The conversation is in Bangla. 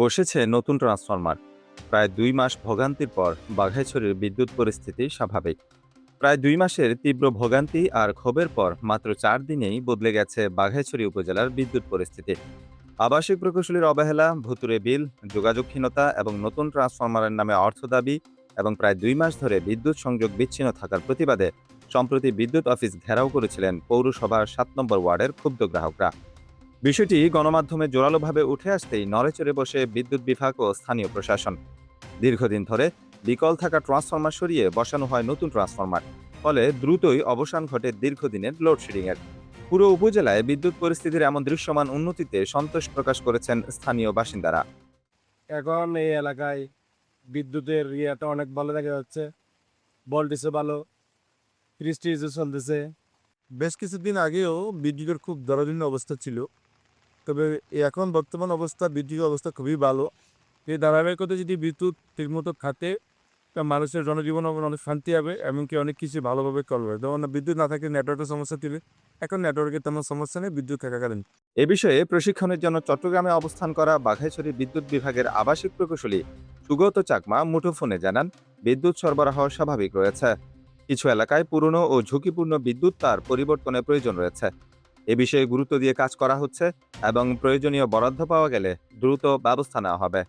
বসেছে নতুন ট্রান্সফরমার। প্রায় ২ মাস ভোগান্তির পর বাঘাইছড়ির বিদ্যুৎ পরিস্থিতি স্বাভাবিক। প্রায় ২ মাসের তীব্র ভোগান্তি আর ক্ষোভের পর মাত্র ৪ দিনেই বদলে গেছে বাঘাইছড়ি উপজেলার বিদ্যুৎ পরিস্থিতি। আবাসিক প্রকৌশলীর অবহেলা, ভুতুরে বিল, যোগাযোগহীনতা এবং নতুন ট্রান্সফরমারের নামে অর্থ দাবি এবং প্রায় ২ মাস ধরে বিদ্যুৎ সংযোগ বিচ্ছিন্ন থাকার প্রতিবাদে সম্প্রতি বিদ্যুৎ অফিস ঘেরাও করেছিলেন পৌরসভার ৭ নম্বর ওয়ার্ডের ক্ষুব্ধ গ্রাহকরা। বিষয়টি গণমাধ্যমে জোরালোভাবে উঠে আসতেই নড়েচড়ে বসে বিদ্যুৎ বিভাগ ও স্থানীয় প্রশাসন। দীর্ঘদিন ধরে বিকল থাকা ট্রান্সফরমার সরিয়ে বসানো হয় নতুন ট্রান্সফরমার। ফলে দ্রুতই অবসান ঘটে দীর্ঘদিনের লোডশেডিংয়ের। পুরো উপজেলায় বিদ্যুৎ পরিস্থিতির এমন দৃশ্যমান উন্নতিতে সন্তোষ প্রকাশ করেছেন স্থানীয় বাসিন্দারা। এখন এই এলাকায় বিদ্যুতের ইয়েটা অনেক ভালো দেখা যাচ্ছে। ভোল্টেজও ভালো, ফ্রিজ-ট্রিজও চলতেছে। বেশ কিছুদিন আগেও বিদ্যুতের খুব জরাজীর্ণ অবস্থা ছিল, তবে এখন বর্তমান অবস্থা বিদ্যুতের অবস্থা খুবই ভালো। এই ধারাবাহিকতা যদি বিদ্যুৎ ঠিকমতো খাতে, তা মানুষের জনজীবন অনেক শান্তি হবে, এমনকি অনেক কিছু ভালোভাবে করবে। যেমন বিদ্যুৎ না থাকলে নেটওয়ার্কের সমস্যা ছিল, এখন নেটওয়ার্কের তেমন সমস্যা নেই বিদ্যুৎ থাকাকালীন। এ বিষয়ে প্রশিক্ষণের জন্য চট্টগ্রামে অবস্থান করা বাঘাইছড়ি বিদ্যুৎ বিভাগের আবাসিক প্রকৌশলী সুগত চাকমা মুঠোফোনে জানান, বিদ্যুৎ সরবরাহ স্বাভাবিক রয়েছে। কিছু এলাকায় পুরনো ও ঝুঁকিপূর্ণ বিদ্যুৎ তার পরিবর্তনের প্রয়োজন রয়েছে। এ বিষয়ে গুরুত্ব দিয়ে কাজ করা হচ্ছে এবং প্রয়োজনীয় বরাদ্দ পাওয়া গেলে দ্রুত ব্যবস্থা নেওয়া হবে।